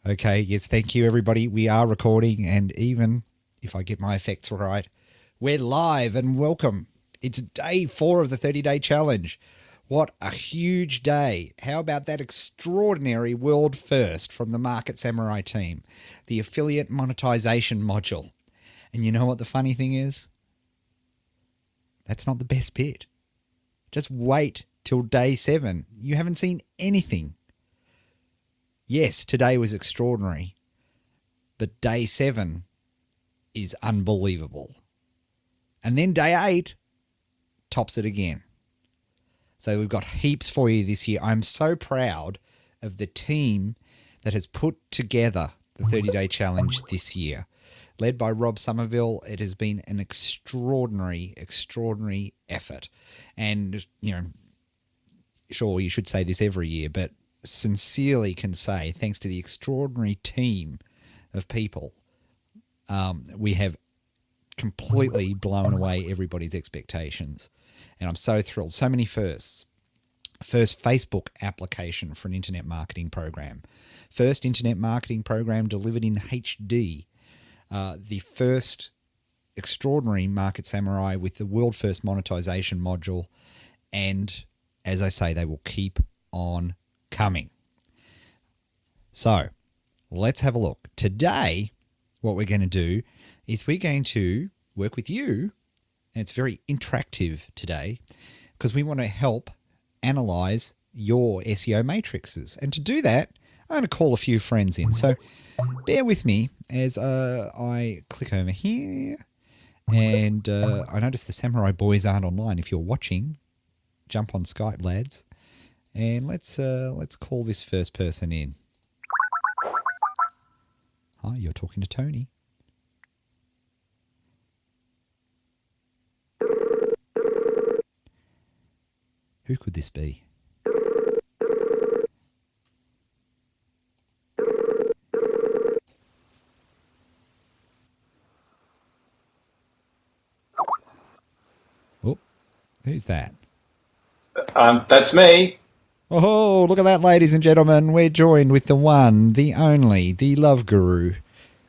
Okay, yes, thank you, everybody. We are recording, and even if I get my effects right, we're live and welcome. It's day 4 of the 30-day challenge. What a huge day. How about that extraordinary world first from the Market Samurai team, the affiliate monetization module. And you know what the funny thing is? That's not the best bit. Just wait till day 7. You haven't seen anything. Yes, today was extraordinary, but day 7 is unbelievable. And then day 8 tops it again. So we've got heaps for you this year. I'm so proud of the team that has put together the 30-day challenge this year. Led by Rob Somerville, it has been an extraordinary, extraordinary effort. And, you know, sure, you should say this every year, but sincerely can say, thanks to the extraordinary team of people, we have completely blown away everybody's expectations. And I'm so thrilled. So many firsts. First Facebook application for an internet marketing program. First internet marketing program delivered in HD. The first extraordinary Market Samurai with the world first monetization module. And as I say, they will keep on coming. So let's have a look. Today, what we're going to do is we're going to work with you, and it's very interactive today because we want to help analyze your SEO matrices. And to do that, I'm going to call a few friends in. So bear with me as I click over here, and I notice the Samurai Boys aren't online. If you're watching, jump on Skype, lads, and let's call this first person in. Hi, you're talking to Tony. Who could this be? Oh, who's that? That's me. Oh, look at that, ladies and gentlemen. We're joined with the one, the only, the love guru,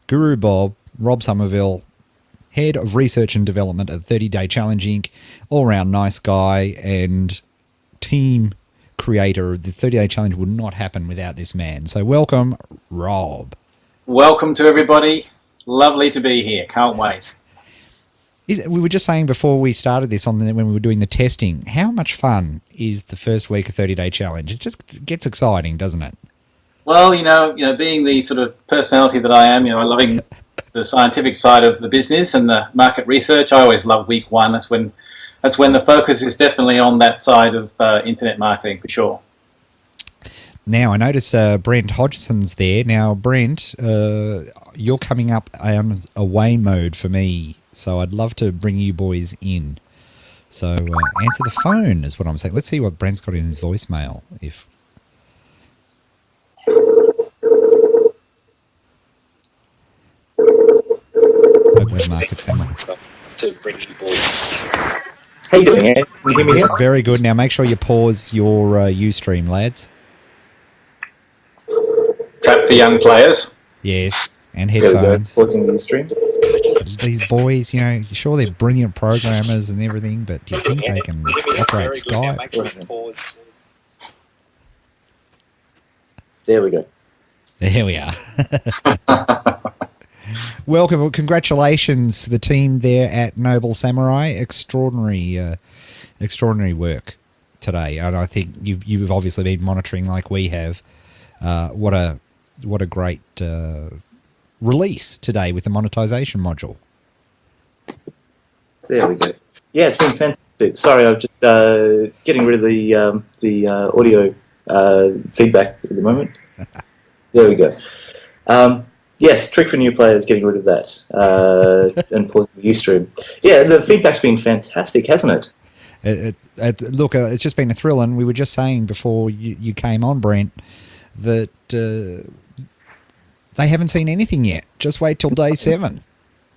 Guru Bob, Rob Somerville, Head of Research and Development at 30-Day Challenge Inc., all-round nice guy and team creator of the 30-Day Challenge would not happen without this man. So welcome, Rob. Welcome to everybody. Lovely to be here. Can't wait. We were just saying before we started this when we were doing the testing, how much fun is the first week of 30-Day Challenge? It just gets exciting, doesn't it? Well, being the sort of personality that I am, loving the scientific side of the business and the market research, I always love week 1. That's when the focus is definitely on that side of internet marketing for sure. Now, I notice Brent Hodgson's there. Now, Brent, you're coming up on away mode for me, so I'd love to bring you boys in. So answer the phone is what I'm saying. Let's see what Brent's got in his voicemail. Hopefully Market Samurai. To bring you boys. How you doing, Ed? Can you hear me now? Very good. Now, make sure you pause your Ustream, lads. Trap for young players. Yes, and headphones. Pausing the Ustream. These boys, sure they're brilliant programmers and everything, but do you think they can operate Skype? Make sure you pause. There we go. There we are. Welcome. Well, congratulations to the team there at Noble Samurai. Extraordinary work today. And I think you've obviously been monitoring like we have. What a great release today with the monetization module. There we go. Yeah, it's been fantastic. Sorry, I'm just getting rid of the audio feedback at the moment. There we go. Yes, trick for new players, getting rid of that and pausing the Ustream. Yeah, the feedback's been fantastic, hasn't it? Look, it's just been a thrill, and we were just saying before you came on, Brent, that they haven't seen anything yet. Just wait till day 7.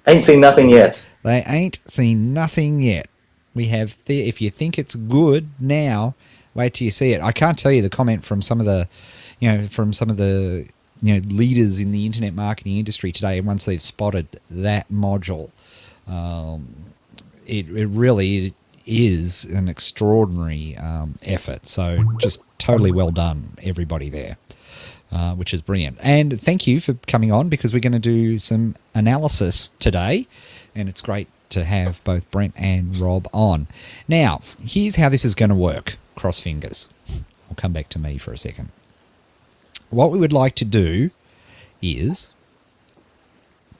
Ain't seen nothing yet. They ain't seen nothing yet. We have, if you think it's good now, wait till you see it. I can't tell you the comment from some of the from some of the leaders in the internet marketing industry today. And once they've spotted that module, it really is an extraordinary effort. So just totally well done, everybody there, which is brilliant. And thank you for coming on, because we're going to do some analysis today, and it's great to have both Brent and Rob on. Now, here's how this is going to work. Cross fingers. I'll come back to me for a second. What we would like to do is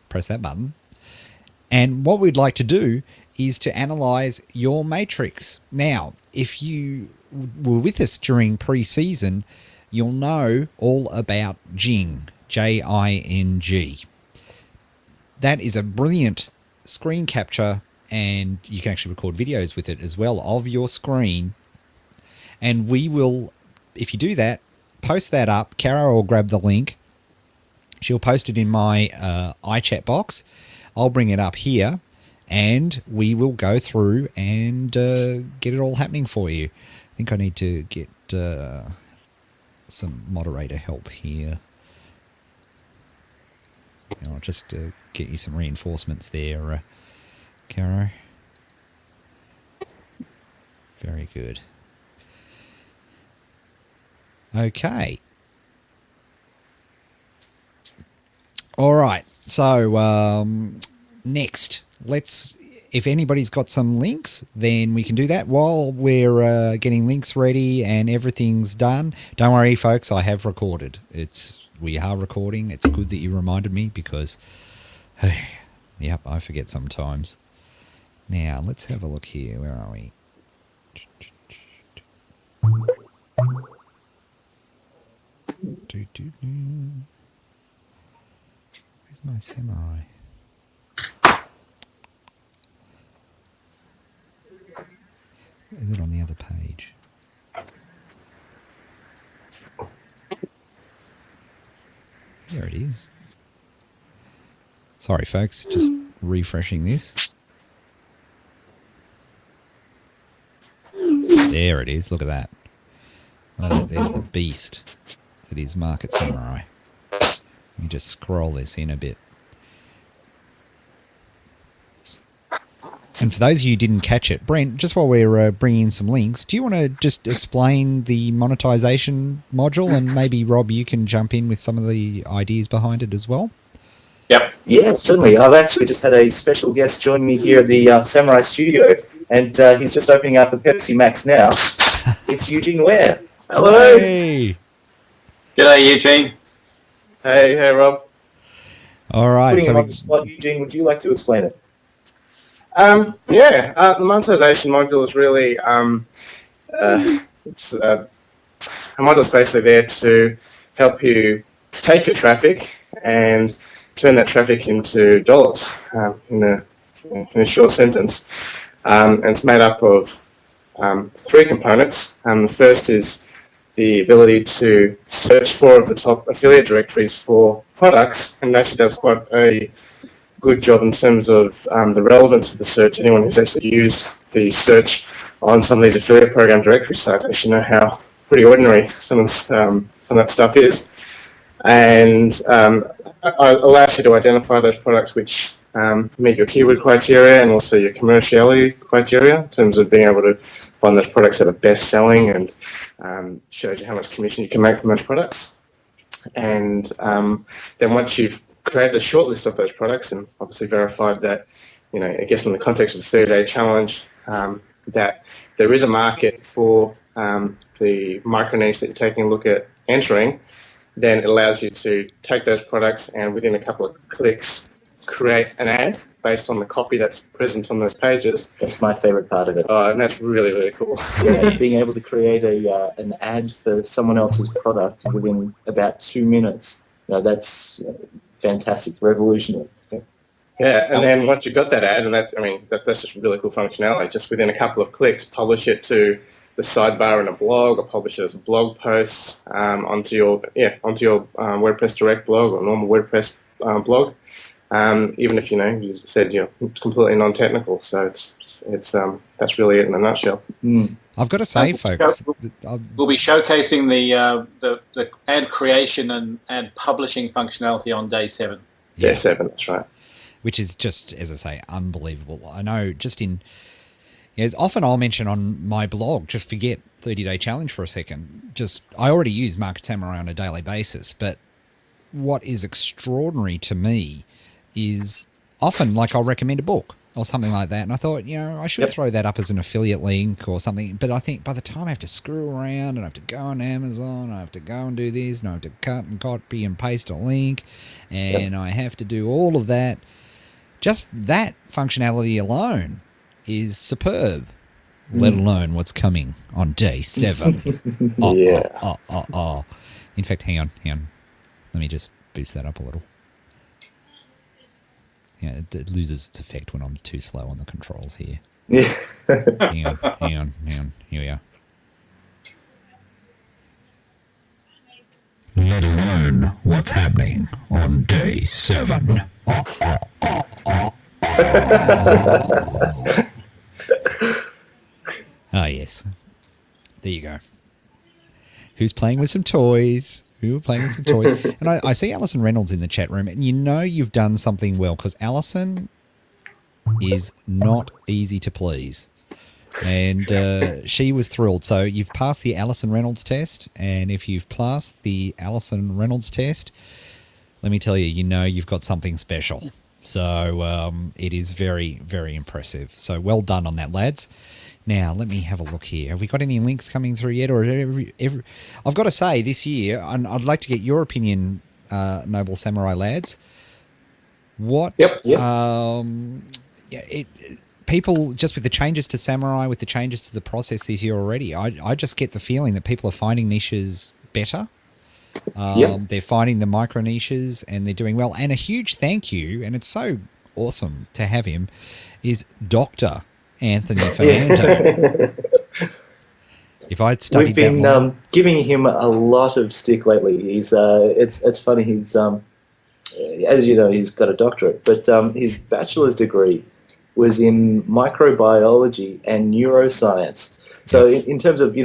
press that button. And what we'd like to do is to analyze your matrix. Now, if you were with us during pre-season, you'll know all about Jing, Jing. That is a brilliant screen capture, and you can actually record videos with it as well of your screen. And we will, if you do that, post that up. Kara will grab the link. She'll post it in my iChat box. I'll bring it up here, and we will go through and get it all happening for you. I think I need to get some moderator help here. I'll just get you some reinforcements there, Caro. Very good. Okay. All right. So next, if anybody's got some links, then we can do that while we're getting links ready and everything's done. Don't worry, folks. I have recorded. We are recording. It's good that you reminded me, because, yep, I forget sometimes. Now, let's have a look here. Where are we? Where's my samurai? Is it on the other page? There it is. Sorry, folks, just refreshing this. There it is. Look at that. Oh, there's the beast that is Market Samurai. Let me just scroll this in a bit. And for those of you who didn't catch it, Brent, just while we're bringing in some links, do you want to just explain the monetization module? And maybe, Rob, you can jump in with some of the ideas behind it as well? Yep. Yeah, certainly. I've actually just had a special guest join me here at the Samurai Studio, and he's just opening up a Pepsi Max now. It's Eugene Ware. Hello. Hey. G'day, Eugene. Hey, Rob. All right. Putting him on the spot, Eugene, would you like to explain it? The monetization module is really it's a module that's basically there to help you take your traffic and turn that traffic into dollars in a short sentence. And it's made up of three components. The first is the ability to search four of the top affiliate directories for products, and it actually does quite a good job in terms of the relevance of the search. Anyone who's actually used the search on some of these affiliate program directory sites actually know how pretty ordinary some of that stuff is. And allows you to identify those products which meet your keyword criteria and also your commerciality criteria in terms of being able to find those products that are best selling, and shows you how much commission you can make from those products. And then once you've created a short list of those products and obviously verified that, I guess in the context of the 30-day challenge, that there is a market for the micro niche that you're taking a look at entering, then it allows you to take those products and within a couple of clicks create an ad based on the copy that's present on those pages. That's my favorite part of it. And that's really, really cool. Yeah, being able to create an ad for someone else's product within about 2 minutes. That's fantastic, revolutionary. Yeah, and then once you've got that ad, and that's just really cool functionality, just within a couple of clicks, publish it to the sidebar in a blog, or publish it as a blog post onto your WordPress Direct blog or normal WordPress blog. even if you said you're completely non-technical. So it's that's really it in a nutshell. I've got to say, folks, we'll be showcasing the ad creation and ad publishing functionality on day 7. Day 7, that's right. Which is just, as I say, unbelievable. I know as often I'll mention on my blog, just forget 30-day challenge for a second. I already use Market Samurai on a daily basis, but what is extraordinary to me is often, like, I'll recommend a book or something like that, and I thought, I should throw that up as an affiliate link or something, but I think by the time I have to screw around and I have to go on Amazon, I have to go and do this, and I have to cut and copy and paste a link, and I have to do all of that. Just that functionality alone is superb, let alone what's coming on day 7. In fact, hang on. Let me just boost that up a little. Yeah, it loses its effect when I'm too slow on the controls here. Yeah. Hang on. Here we are. Let alone what's happening on day 7. Oh, yes. There you go. Who's playing with some toys? And I see Alison Reynolds in the chat room, and you've done something well, because Alison is not easy to please. And she was thrilled. So you've passed the Alison Reynolds test, and if you've passed the Alison Reynolds test, let me tell you, you've got something special. So it is very, very impressive. So well done on that, lads. Now, let me have a look here. Have we got any links coming through yet? Or I've got to say, this year, and I'd like to get your opinion, Noble Samurai lads. What? People, just with the changes to Samurai, with the changes to the process this year already, I just get the feeling that people are finding niches better. They're finding the micro niches, and they're doing well. And a huge thank you, and it's so awesome to have him, is Dr. Anthony Fernando. If I'd studied We've been giving him a lot of stick lately. He's it's funny. He's as you know, he's got a doctorate, but his bachelor's degree was in microbiology and neuroscience. So in terms of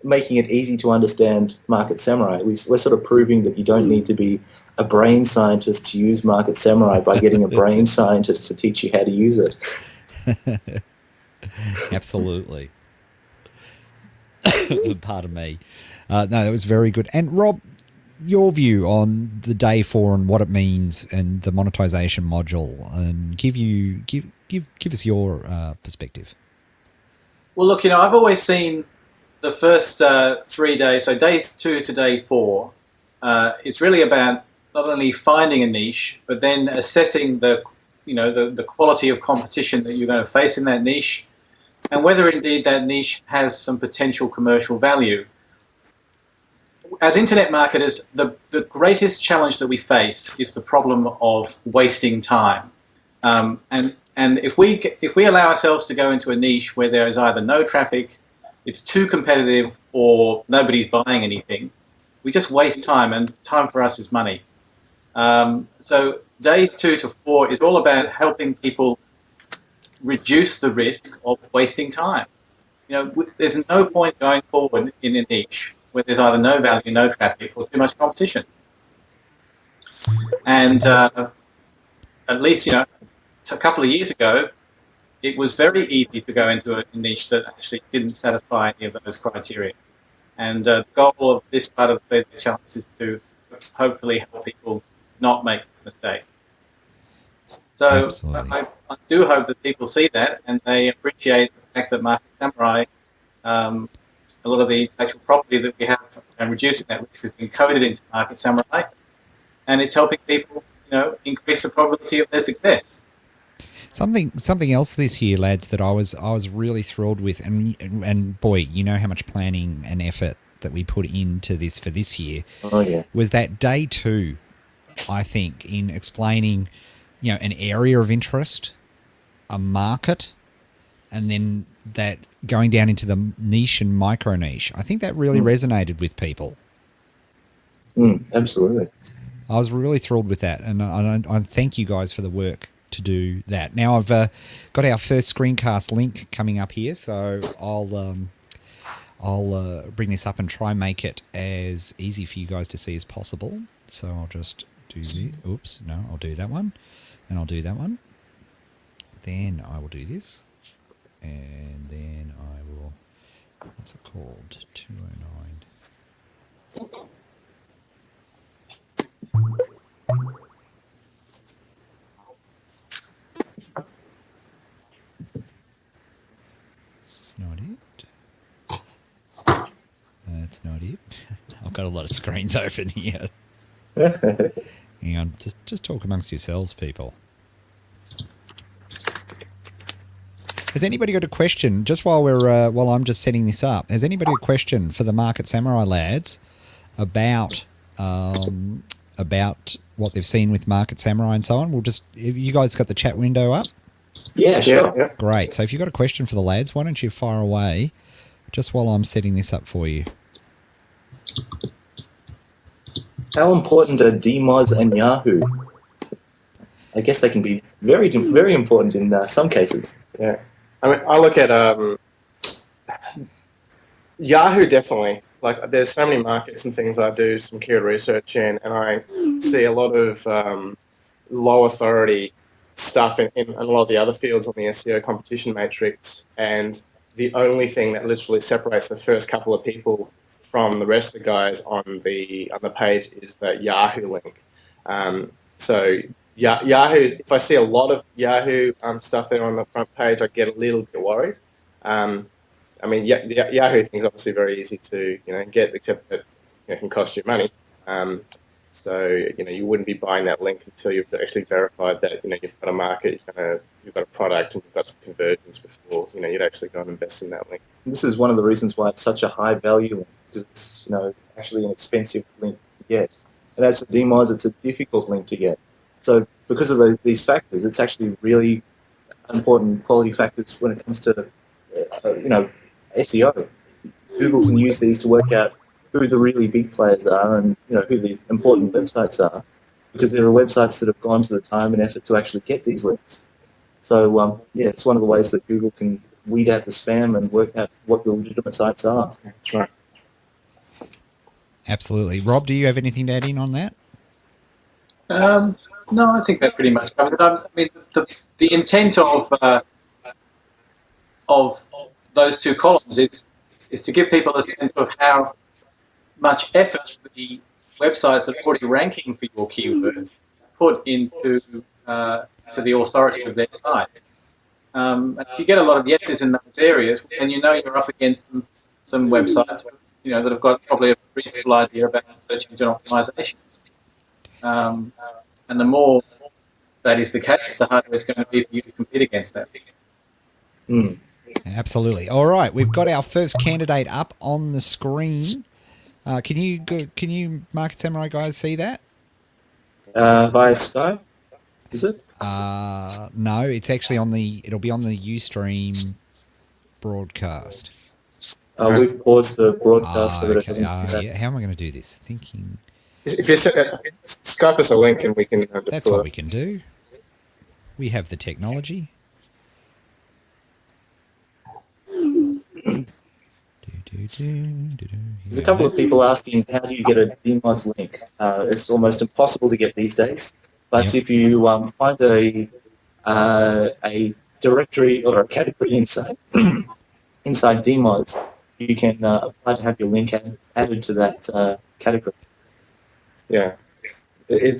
making it easy to understand Market Samurai, we're sort of proving that you don't need to be a brain scientist to use Market Samurai by getting a brain scientist to teach you how to use it. Absolutely. Pardon me. No, that was very good. And Rob, your view on the day 4 and what it means and the monetization module, and give us your perspective. Well, look, I've always seen the first 3 days, so days 2 to day 4, it's really about not only finding a niche, but then assessing the quality of competition that you're going to face in that niche, and whether indeed that niche has some potential commercial value. As internet marketers, the greatest challenge that we face is the problem of wasting time. And if we allow ourselves to go into a niche where there is either no traffic, it's too competitive, or nobody's buying anything, we just waste time, and time for us is money. So days 2 to 4 is all about helping people reduce the risk of wasting time. There's no point going forward in a niche where there's either no value, no traffic, or too much competition. And at least, a couple of years ago, it was very easy to go into a niche that actually didn't satisfy any of those criteria. And the goal of this part of the challenge is to hopefully help people not make a mistake. So I do hope that people see that, and they appreciate the fact that Market Samurai, a lot of the intellectual property that we have, and reducing that risk has been coded into Market Samurai, and it's helping people, increase the probability of their success. Something else this year, lads, that I was really thrilled with, and boy, how much planning and effort that we put into this for this year. Oh yeah, was that day 2, I think, in explaining, an area of interest, a market, and then that going down into the niche and micro niche. I think that really resonated with people. Absolutely. I was really thrilled with that, and I thank you guys for the work to do that. Now I've got our first screencast link coming up here, so I'll bring this up and try and make it as easy for you guys to see as possible. So I'll just do the, oops, no, I'll do that one, and I'll do that one. Then I will do this, and then I will, what's it called, 209. That's not it. That's not it. I've got a lot of screens open here. Hang on, just talk amongst yourselves, people. Has anybody got a question? Just while while I'm just setting this up, has anybody a question for the Market Samurai lads about what they've seen with Market Samurai and so on? We'll just, have you guys got the chat window up? Yeah, sure. Yeah. Great. So if you've got a question for the lads, why don't you fire away just while I'm setting this up for you? How important are DMoz and Yahoo? I guess they can be very, very important in some cases. Yeah. I mean, I look at Yahoo definitely. Like, there's so many markets and things I do some keyword research in, and I see a lot of low authority stuff in a lot of the other fields on the SEO competition matrix, and the only thing that literally separates the first couple of people from the rest of the guys on the page is that Yahoo link. So Yahoo, if I see a lot of Yahoo stuff there on the front page, I get a little bit worried. I mean, the Yahoo thing is obviously very easy to get, except that it can cost you money. So you wouldn't be buying that link until you've actually verified that you've got a market, you've got a product, and you've got some conversions before you'd actually go and invest in that link. This is one of the reasons why it's such a high value link, because it's actually an expensive link to get. And as for DMoz, it's a difficult link to get. So because of these factors, it's actually really important quality factors when it comes to SEO. Google can use these to work out who the really big players are and who the important websites are, because they're the websites that have gone to the time and effort to actually get these links. So it's one of the ways that Google can weed out the spam and work out what the legitimate sites are. That's right. Absolutely. Rob, do you have anything to add in on that? No, I think that pretty much covers it. I mean, the intent of those two columns is to give people a sense of how much effort the websites that are already ranking for your keyword put into to the authority of their site. And if you get a lot of yeses in those areas, then you're up against some websites that have got probably a reasonable idea about search engine optimization. And the more that is the case, the harder it's going to be for you to compete against that. Absolutely. All right, we've got our first candidate up on the screen. Can you Market Samurai guys see that? Via Skype, is it? No, it's actually it'll be on the Ustream broadcast. We've paused the broadcast so that it doesn't. Yeah. How am I going to do this? Thinking. If you Skype us a link and we can. That's what we can do. We have the technology. There's a couple of people asking, how do you get a DMoz link? It's almost impossible to get these days. But if you find a directory or a category inside DMoz, you can apply to have your link added to that category. Yeah, the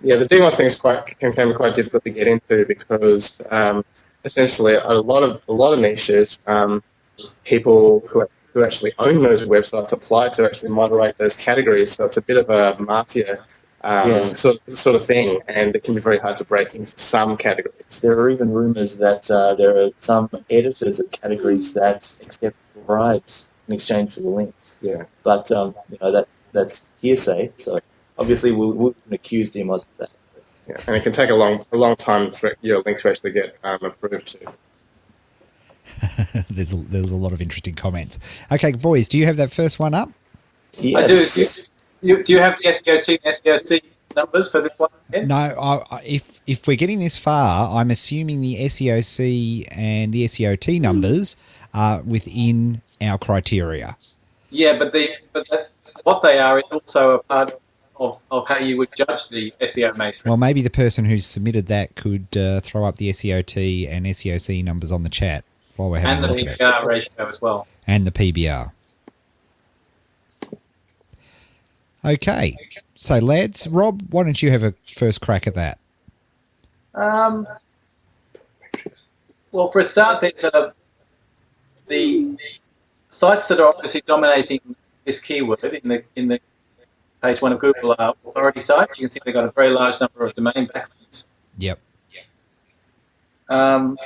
DMoz thing can be quite difficult to get into because essentially a lot of niches, people who actually own those websites apply to actually moderate those categories. So it's a bit of a mafia sort of thing, and it can be very hard to break into some categories. There are even rumours that there are some editors of categories that accept bribes in exchange for the links. Yeah, but that's hearsay. So obviously we wouldn't accuse DMoz of that. Yeah, and it can take a long time for your link to actually get approved too. There's a lot of interesting comments. Okay, boys, do you have that first one up? Yes. I do. Do you have the SEO2 and SEOC numbers for this one? Ed? No, if we're getting this far, I'm assuming the SEOC and the SEOT numbers are within our criteria. Yeah, what they are is also a part of how you would judge the SEO matrix. Well, maybe the person who's submitted that could throw up the SEOT and SEOC numbers on the chat while we're having and a the look at it. PBR ratio as well. And the PBR. Okay. So, lads, Rob, why don't you have a first crack at that? Well, for a start, there's the sites that are obviously dominating this keyword in the page one of Google are authority sites. You can see they've got a very large number of domain backlinks. Yep. But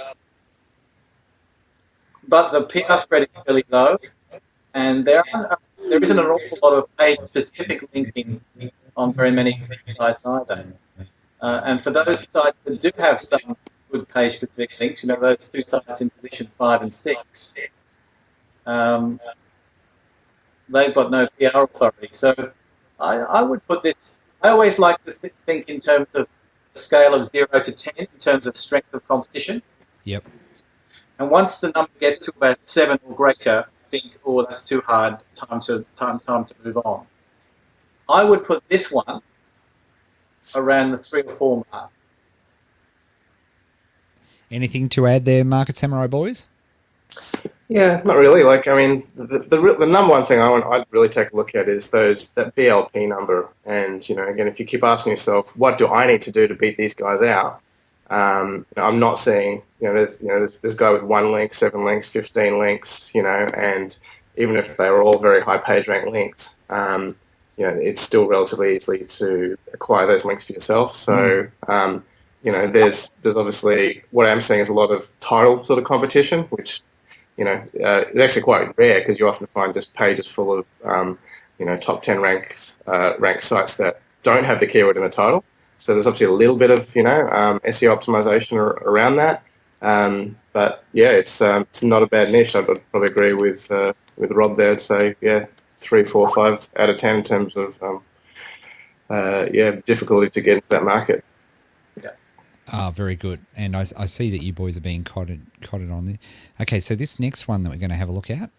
the PR spread is fairly low, and there isn't an awful lot of page-specific linking on very many sites either. And for those sites that do have some good page-specific links, those two sites in position 5 and 6, they've got no PR authority. So I would put this. I always like to think in terms of a scale of 0 to 10 in terms of strength of competition. Yep. And once the number gets to about 7 or greater, think, oh, that's too hard. Time to move on. I would put this one around the 3 or 4 mark. Anything to add there, Market Samurai boys? Yeah, not really. Like, I mean, the number one thing I'd really take a look at is that BLP number. And, again, if you keep asking yourself, what do I need to do to beat these guys out? I'm not seeing, there's this guy with 1 link, 7 links, 15 links, and even if they were all very high page rank links, it's still relatively easy to acquire those links for yourself. So, there's obviously, what I'm seeing is a lot of title sort of competition, which, it's actually quite rare because you often find just pages full of, top 10 ranked sites that don't have the keyword in the title. So there's obviously a little bit of, SEO optimization around that. But yeah, it's not a bad niche. I would probably agree with Rob there. I'd say, 3, 4, 5 out of 10 in terms of, difficulty to get into that market. Ah, very good. And I see that you boys are being codded on there. Okay, so this next one that we're going to have a look at.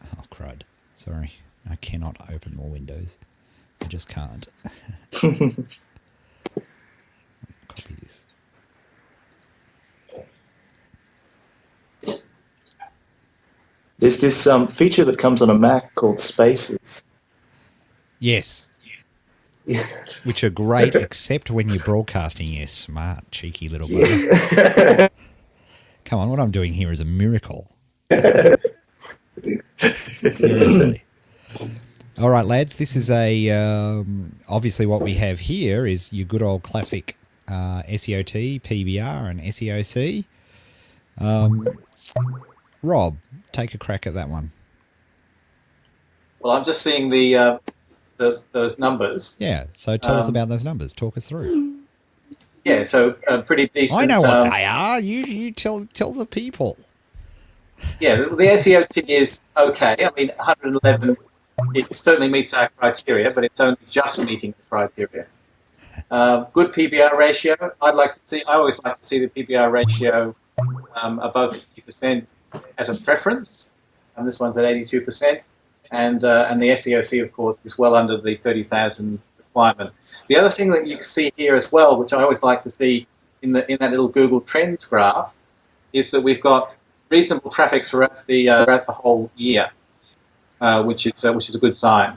Oh, crud. Sorry. I cannot open more windows. I just can't. Copy this. There's this feature that comes on a Mac called Spaces. Yes. Which are great, except when you're broadcasting, you smart, cheeky little bugger. Come on, what I'm doing here is a miracle. Seriously. All right, lads, this is obviously what we have here is your good old classic SEOT, PBR, and SEOC. Rob, take a crack at that one. Well, I'm just seeing those numbers. Yeah, so tell us about those numbers. Talk us through. Yeah, so pretty decent. I know what they are. You tell the people. Yeah, the SEOT is okay. I mean, 111, it certainly meets our criteria, but it's only just meeting the criteria. Good PBR ratio. I always like to see the PBR ratio above 50% as a preference. And this one's at 82%. And the SEOC, of course, is well under the 30,000 requirement. The other thing that you can see here as well, which I always like to see in that little Google Trends graph, is that we've got reasonable traffic throughout the whole year, which is a good sign.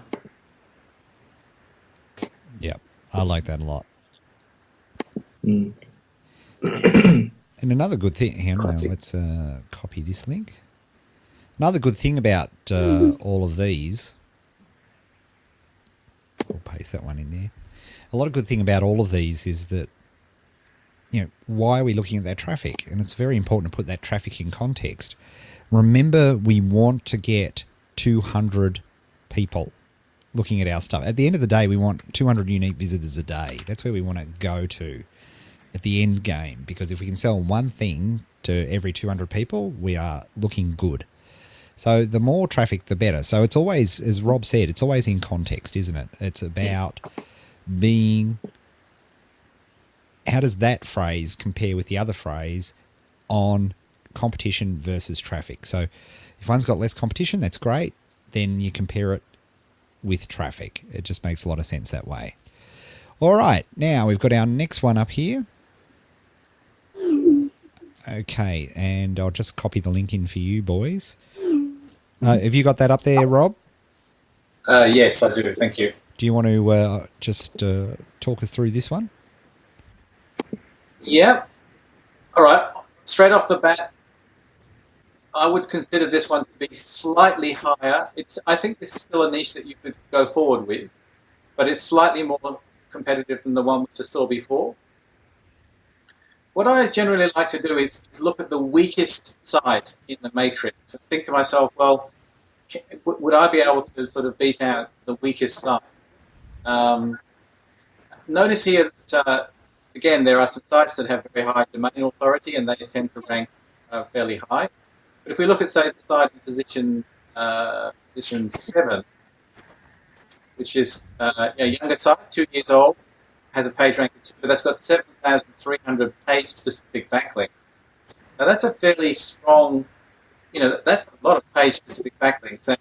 Yeah, I like that a lot. Mm. And another good thing, hang on, let's copy this link. Another good thing about all of these, we'll paste that one in there. A lot of good thing about all of these is that, why are we looking at that traffic? And it's very important to put that traffic in context. Remember, we want to get 200 people looking at our stuff. At the end of the day, we want 200 unique visitors a day. That's where we want to go to at the end game, because if we can sell one thing to every 200 people, we are looking good. So the more traffic, the better. So it's always, as Rob said, it's always in context, isn't it? It's about being, how does that phrase compare with the other phrase on competition versus traffic? So if one's got less competition, that's great. Then you compare it with traffic. It just makes a lot of sense that way. All right, now we've got our next one up here. Okay, and I'll just copy the link in for you boys. Have you got that up there, Rob? Yes, I do. Thank you. Do you want to just talk us through this one? Yeah. All right. Straight off the bat, I would consider this one to be slightly higher. I think this is still a niche that you could go forward with, but it's slightly more competitive than the one we just saw before. What I generally like to do is look at the weakest site in the matrix and think to myself, well, would I be able to sort of beat out the weakest site? Notice here that, again, there are some sites that have very high domain authority and they tend to rank fairly high. But if we look at, say, the site in position 7, which is a younger site, 2 years old, has a page rank of 2, but that's got 7,300 page-specific backlinks. Now that's a fairly strong, that's a lot of page-specific backlinks, and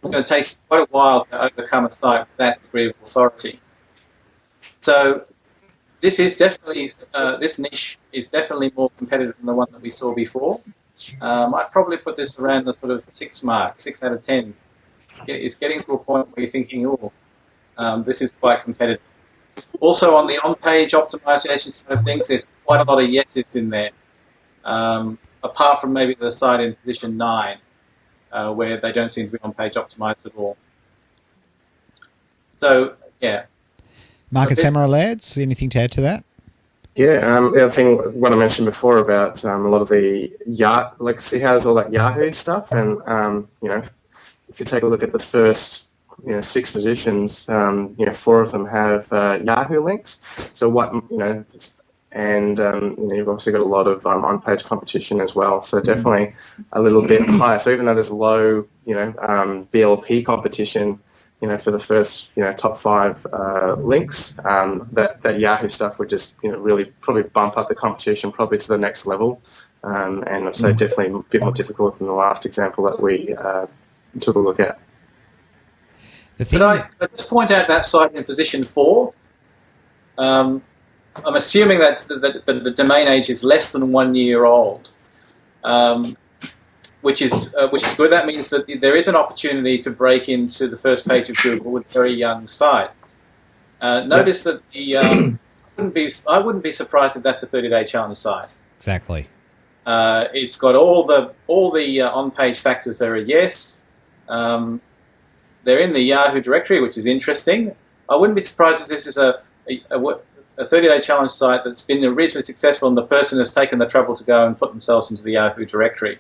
it's going to take quite a while to overcome a site with that degree of authority. So this is definitely, this niche is definitely more competitive than the one that we saw before. I'd probably put this around the sort of 6 mark, 6 out of 10. It's getting to a point where you're thinking, this is quite competitive. Also, on the on-page optimization side of things, there's quite a lot of yeses in there, apart from maybe the site in position 9, where they don't seem to be on-page optimized at all. So, yeah. Market Samurai lads, anything to add to that? Yeah, the other thing, what I mentioned before about a lot of the see how there's all that Yahoo stuff, and if you take a look at the first 6 positions, 4 of them have Yahoo links. So and you've obviously got a lot of on-page competition as well. So definitely a little bit higher. So even though there's low, BLP competition, for the first, top 5 links, that Yahoo stuff would just, really probably bump up the competition probably to the next level. And I'd say definitely a bit more difficult than the last example that we took a look at. Could I just point out that site in position 4? I'm assuming that the domain age is less than 1 year old, which is good. That means that there is an opportunity to break into the first page of Google with very young sites. Notice that I wouldn't be surprised if that's a 30-day challenge site. Exactly. It's got all the on-page factors are a yes. They're in the Yahoo directory, which is interesting. I wouldn't be surprised if this is a 30-day challenge site that's been reasonably successful and the person has taken the trouble to go and put themselves into the Yahoo directory.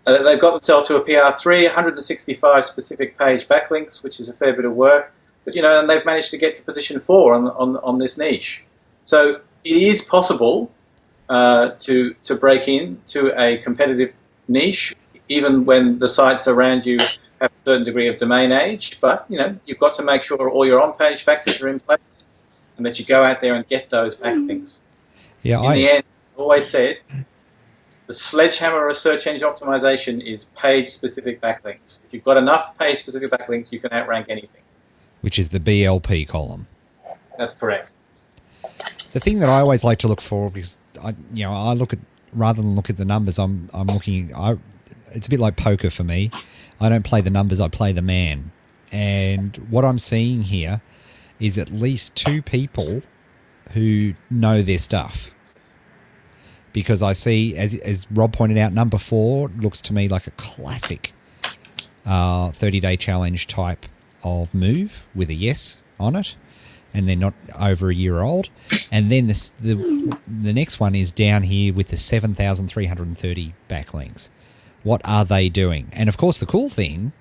They've got themselves to a PR3, 165 specific page backlinks, which is a fair bit of work. But, and they've managed to get to position 4 on this niche. So it is possible to break into a competitive niche, even when the sites around you have a certain degree of domain age, but you've got to make sure all your on-page factors are in place and that you go out there and get those backlinks. Yeah, in the end, I've always said the sledgehammer of search engine optimization is page-specific backlinks. If you've got enough page-specific backlinks, you can outrank anything. Which is the BLP column. That's correct. The thing that I always like to look for, because I look at, rather than look at the numbers, I'm looking. It's a bit like poker for me. I don't play the numbers, I play the man. And what I'm seeing here is at least 2 people who know their stuff. Because I see, as Rob pointed out, number 4 looks to me like a classic 30-day challenge type of move with a yes on it. And they're not over a year old. And then the next one is down here with the 7,330 backlinks. What are they doing? And of course, the cool thing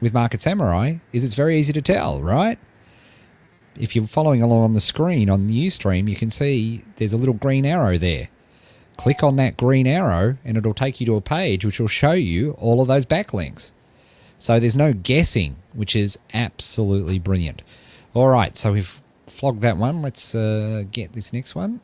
with Market Samurai is it's very easy to tell, right? If you're following along on the screen on the Ustream, you can see there's a little green arrow there. click on that green arrow and it'll take you to a page which will show you all of those backlinks. So there's no guessing, which is absolutely brilliant. All right, so we've flogged that one. Let's get this next one.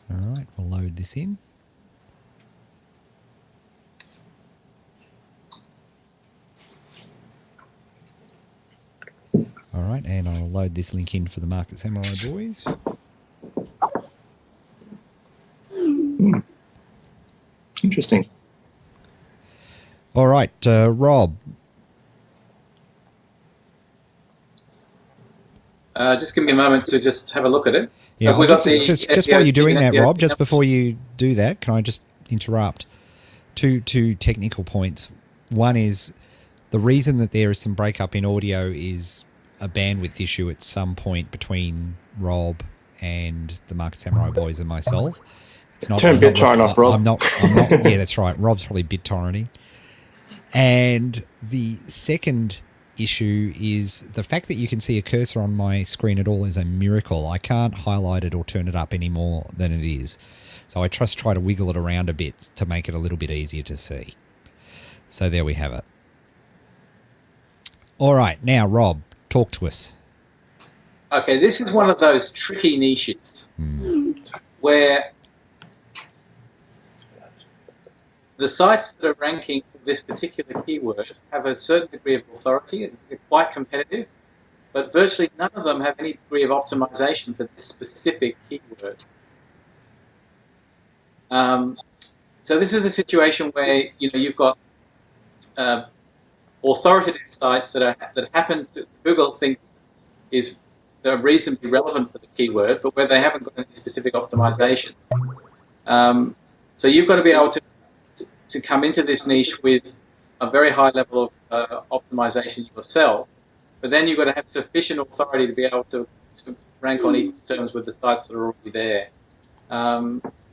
All right, we'll load this in. All right, and I'll load this link in for the Market Samurai boys. Interesting. All right, Rob. Just give me a moment to just have a look at it. Yeah, Have we got the just SEO while you're doing that, SEO Rob, just numbers? before you do that, can I just interrupt? Two technical points. One is the reason that there is some breakup in audio is a bandwidth issue at some point between Rob and the Market Samurai boys and myself. It's not. Turn BitTorrent off, Rob. I'm not. Yeah, that's right. Rob's probably BitTorrenting. And the second issue is the fact that you can see a cursor on my screen at all is a miracle. I can't highlight it or turn it up any more than it is. So I just try to wiggle it around a bit to make it a little bit easier to see. So there we have it. All right, now Rob, talk to us. Okay, this is one of those tricky niches where the sites that are ranking for this particular keyword have a certain degree of authority and they're quite competitive, but virtually none of them have any degree of optimization for this specific keyword. So this is a situation where you've got authoritative sites that happen to Google thinks they're reasonably relevant for the keyword, but where they haven't got any specific optimization. So you've got to be able to come into this niche with a very high level of optimization yourself, but then you've got to have sufficient authority to be able to rank on equal terms with the sites that are already there.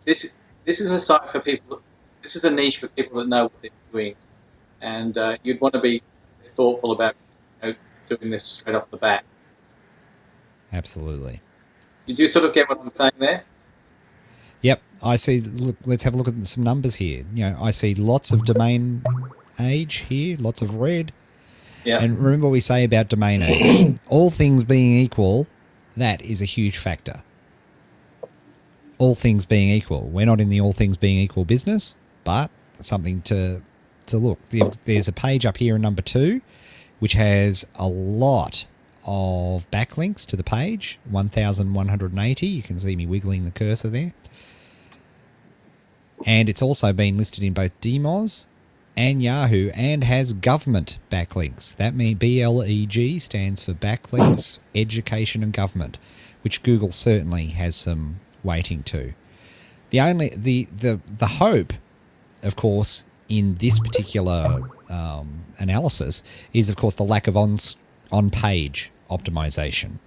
This is a site for people. This is a niche for people that know what they're doing, and you'd want to be thoughtful about doing this straight off the bat. Absolutely. Did you sort of get what I'm saying there? Yep, I see. Look, let's have a look at some numbers here. I see lots of domain age here, lots of red. Yeah. And remember what we say about domain age. All things being equal, that is a huge factor. All things being equal. We're not in the all things being equal business, but something to look. There's a page up here in number 2, which has a lot of backlinks to the page, 1,180. You can see me wiggling the cursor there. And it's also been listed in both DMOZ and Yahoo and has government backlinks. That means BLEG stands for backlinks, education and government, which Google certainly has some weighting to. The hope, of course, in this particular analysis is, of course, the lack of on-page optimization.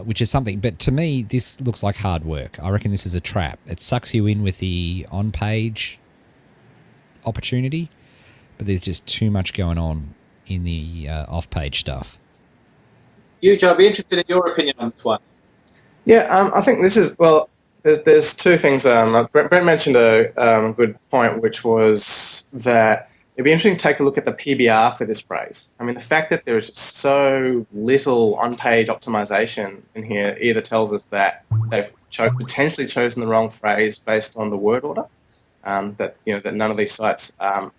Which is something, but to me, this looks like hard work. I reckon this is a trap. It sucks you in with the on-page opportunity, but there's just too much going on in the off-page stuff. Huge. I'd be interested in your opinion on this one. Yeah, I think this is, well, there's two things. Brent mentioned a good point, which was that it'd be interesting to take a look at the PBR for this phrase. I mean, the fact that there is just so little on-page optimization in here either tells us that they've potentially chosen the wrong phrase based on the word order, that none of these sites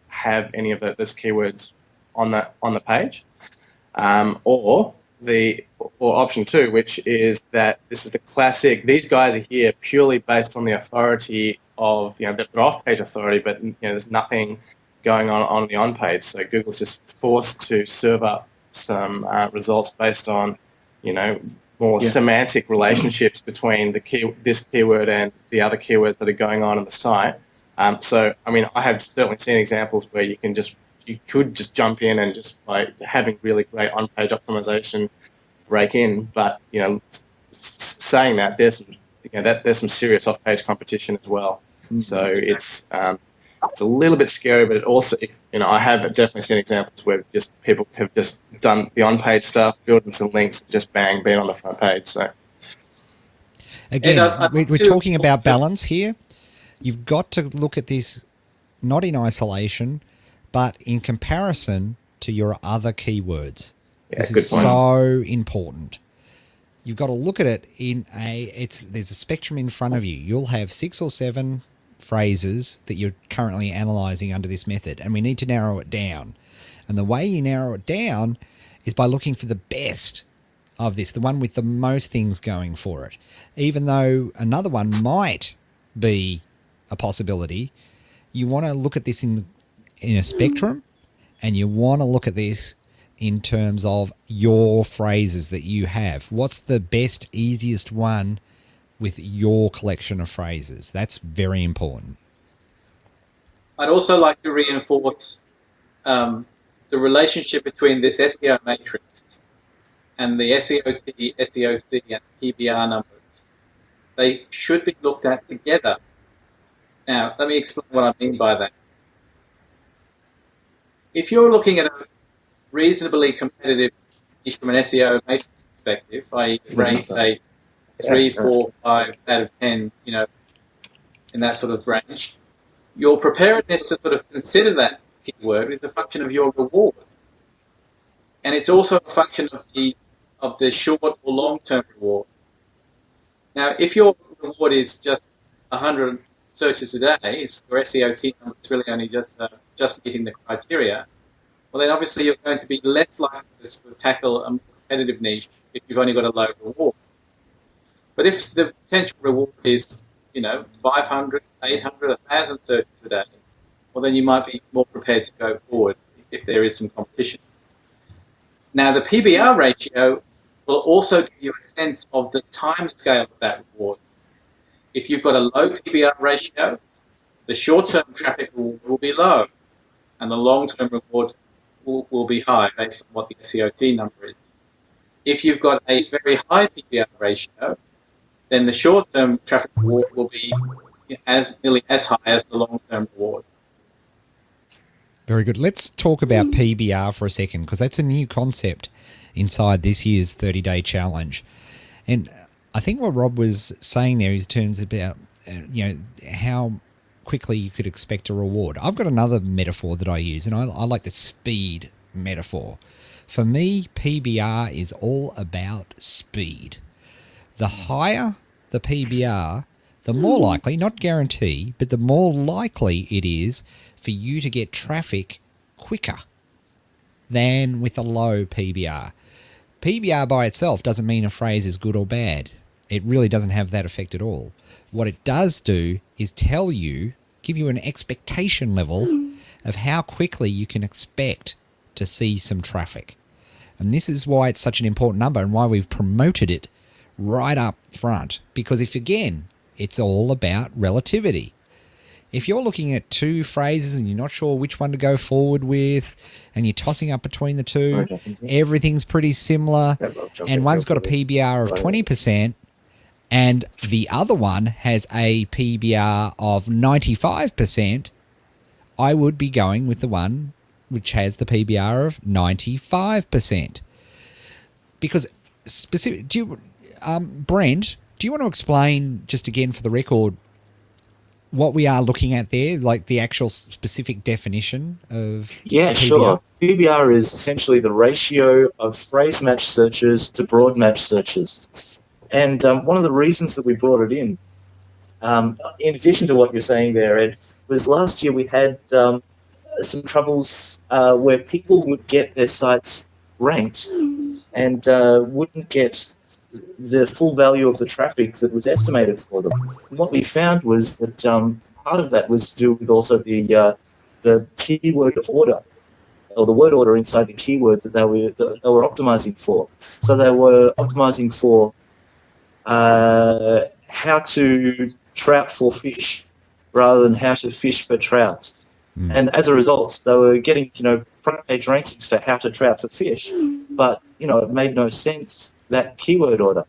have any of those keywords on the page, or option 2, which is that this is the classic. These guys are here purely based on the authority of their off-page authority, but there's nothing going on the on-page. So Google's just forced to serve up some results based on, more semantic relationships between this keyword and the other keywords that are going on the site. So, I mean, I have certainly seen examples where you could just jump in and just by having really great on-page optimization rake in. But saying that, there's some serious off-page competition as well. So it's a little bit scary, but it I have definitely seen examples where just people have just done the on-page stuff, building some links, and just bang, been on the front page. So Again, I'd we're like to talking about balance here. You've got to look at this not in isolation, but in comparison to your other keywords. Yeah, This good is point. so important. You've got to look at it there's a spectrum in front of you. You'll have 6 or 7 phrases that you're currently analyzing under this method, and we need to narrow it down. And the way you narrow it down is by looking for the best of this, the one with the most things going for it. Even though another one might be a possibility, you want to look at this in a spectrum, and you want to look at this in terms of your phrases that you have. What's the best, easiest one with your collection of phrases? That's very important. I'd also like to reinforce the relationship between this SEO matrix and the SEOT, SEOC, and PBR numbers. They should be looked at together. Now, let me explain what I mean by that. If you're looking at a reasonably competitive niche from an SEO matrix perspective, i.e. rate, say, 3, 4, 5 out of 10, in that sort of range, your preparedness to sort of consider that keyword is a function of your reward. And it's also a function of the short or long-term reward. Now, if your reward is just 100 searches a day, so your SEOT number is really only just meeting the criteria, well, then obviously you're going to be less likely to sort of tackle a more competitive niche if you've only got a low reward. But if the potential reward is, 500, 800, 1,000 searches a day, well, then you might be more prepared to go forward if there is some competition. Now, the PBR ratio will also give you a sense of the time scale of that reward. If you've got a low PBR ratio, the short-term traffic will be low, and the long-term reward will be high based on what the SEOT number is. If you've got a very high PBR ratio, then the short-term traffic reward will be nearly as high as the long-term reward. Very good. Let's talk about PBR for a second, because that's a new concept inside this year's 30-day challenge. And I think what Rob was saying there is terms about how quickly you could expect a reward. I've got another metaphor that I use, and I like the speed metaphor. For me, PBR is all about speed. The higher the PBR, the more likely, not guarantee, but the more likely it is for you to get traffic quicker than with a low PBR. PBR by itself doesn't mean a phrase is good or bad. It really doesn't have that effect at all. What it does do is give you an expectation level of how quickly you can expect to see some traffic. And this is why it's such an important number and why we've promoted it right up front. Because it's all about relativity. If you're looking at 2 phrases and you're not sure which one to go forward with, and you're tossing up between the 2, everything's pretty similar, and one's got a PBR of 20%, and the other one has a PBR of 95%, I would be going with the one which has the PBR of 95%. Because Brent, do you want to explain just again for the record what we are looking at there, like the actual specific definition of Yeah, PBR? sure. PBR is essentially the ratio of phrase match searches to broad match searches. And one of the reasons that we brought it in addition to what you're saying there, Ed, was last year we had some troubles where people would get their sites ranked and wouldn't get the full value of the traffic that was estimated for them. And what we found was that part of that was to do with also the keyword order, or the word order inside the keywords that they were optimizing for. So they were optimizing for how to trout for fish rather than how to fish for trout. And as a result, they were getting, front page rankings for how to trout for fish, but, it made no sense, that keyword order.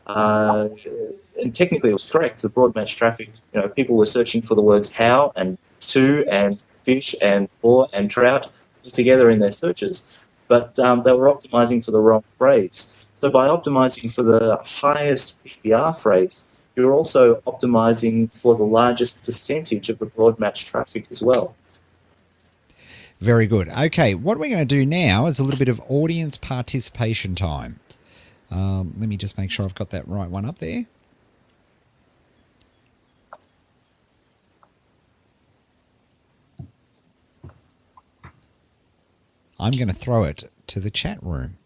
And technically it was correct, the broad match traffic, people were searching for the words how and to and fish and boar and trout together in their searches, but they were optimizing for the wrong phrase. So by optimizing for the highest PPR phrase, you're also optimizing for the largest percentage of the broad match traffic as well. Very good. Okay, what we're going to do now is a little bit of audience participation time. Let me just make sure I've got that right one up there. I'm going to throw it to the chat room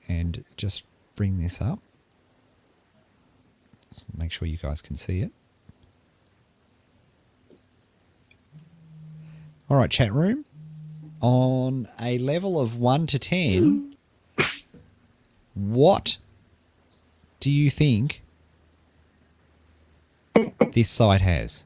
and just bring this up. So make sure you guys can see it. All right, chat room. On a level of 1 to 10, what do you think this site has?